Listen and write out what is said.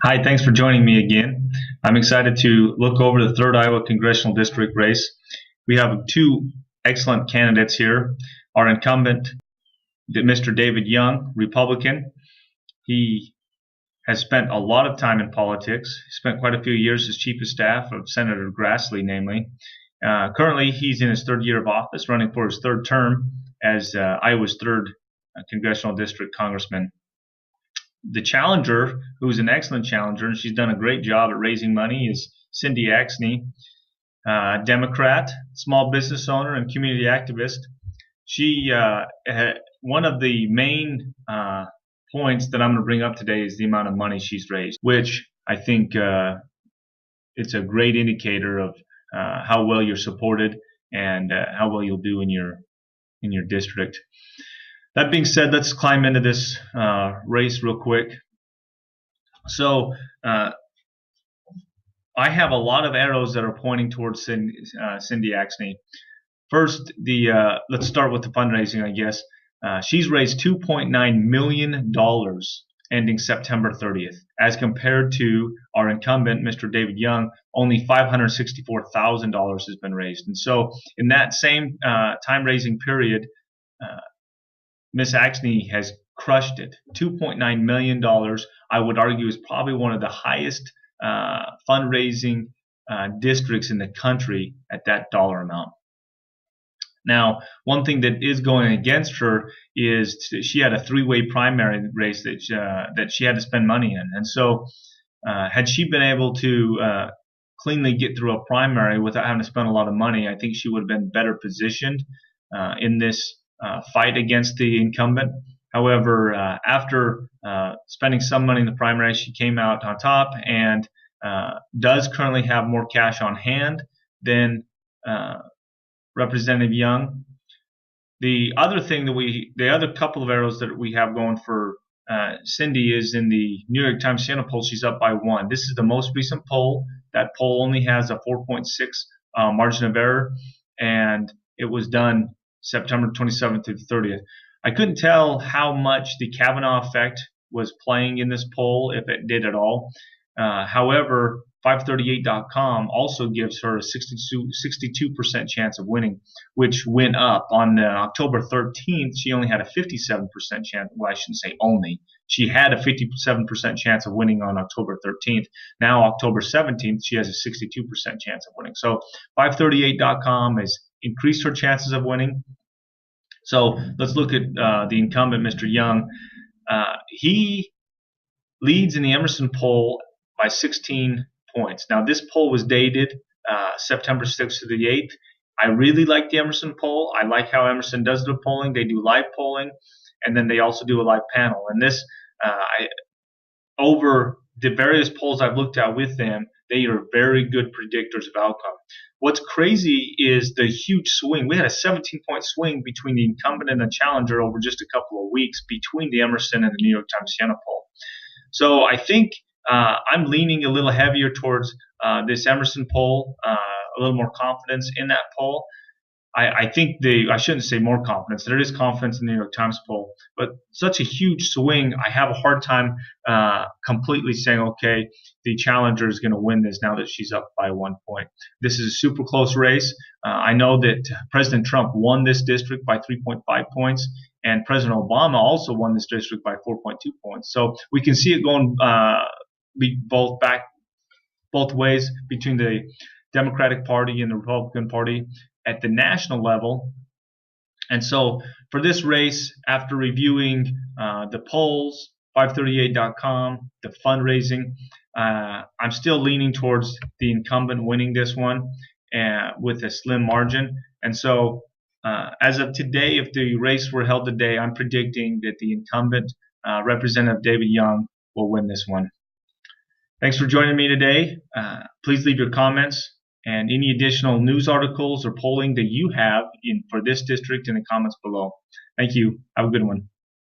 Hi, thanks for joining me again. I'm excited to look over the 3rd Iowa Congressional District race. We have two excellent candidates here. Our incumbent, Mr. David Young, Republican. He has spent a lot of time in politics. He spent quite a few years as chief of staff of Senator Grassley, namely. Currently, he's in his 3rd year of office, running for his 3rd term as Iowa's 3rd Congressional District Congressman. The challenger, who's an excellent challenger, and she's done a great job at raising money, is Cindy Axne, Democrat, small business owner, and community activist. She one of the main points that I'm going to bring up today is the amount of money she's raised, which I think it's a great indicator of how well you're supported and how well you'll do in your district. That being said, let's climb into this race real quick. So I have a lot of arrows that are pointing towards Cindy Axne. First, let's start with the fundraising, I guess. She's raised $2.9 million ending September 30th, as compared to our incumbent, Mr. David Young. Only $564,000 has been raised. And so in that same time-raising period, Ms. Axne has crushed it. $2.9 million, I would argue, is probably one of the highest fundraising districts in the country at that dollar amount. Now, one thing that is going against her is she had a 3-way primary race that she had to spend money in. And so had she been able to cleanly get through a primary without having to spend a lot of money, I think she would have been better positioned in this fight against the incumbent. However, after spending some money in the primary, she came out on top and does currently have more cash on hand than Representative Young. The other couple of arrows that we have going for Cindy is in the New York Times Siena poll. She's up by 1. This is the most recent poll. That poll only has a 4.6 margin of error, and it was done September 27th through the 30th. I couldn't tell how much the Kavanaugh effect was playing in this poll, if it did at all. However, 538.com also gives her a 62% chance of winning, which went up. On October 13th, she only had a 57% chance. Well, I shouldn't say only. She had a 57% chance of winning on October 13th. Now, October 17th, she has a 62% chance of winning. So 538.com has increased her chances of winning. So let's look at the incumbent, Mr. Young. He leads in the Emerson poll by 16 points. Now, this poll was dated September 6th to the 8th. I really like the Emerson poll. I like how Emerson does the polling. They do live polling, and then they also do a live panel. And this, over the various polls I've looked at with them, they are very good predictors of outcome. What's crazy is the huge swing. We had a 17-point swing between the incumbent and the challenger over just a couple of weeks between the Emerson and the New York Times Siena poll. So I think I'm leaning a little heavier towards this Emerson poll, a little more confidence in that poll. I think I shouldn't say more confidence. There is confidence in the New York Times poll, but such a huge swing, I have a hard time completely saying, okay, the challenger is going to win this now that she's up by 1 point. This is a super close race. I know that President Trump won this district by 3.5 points, and President Obama also won this district by 4.2 points. So we can see it going both ways between the Democratic Party and the Republican Party at the national level. And so for this race, after reviewing the polls, 538.com, the fundraising, I'm still leaning towards the incumbent winning this one with a slim margin. And so as of today, if the race were held today, I'm predicting that the incumbent, Representative David Young, will win this one. Thanks for joining me today. Please leave your comments and any additional news articles or polling that you have for this district in the comments below. Thank you. Have a good one.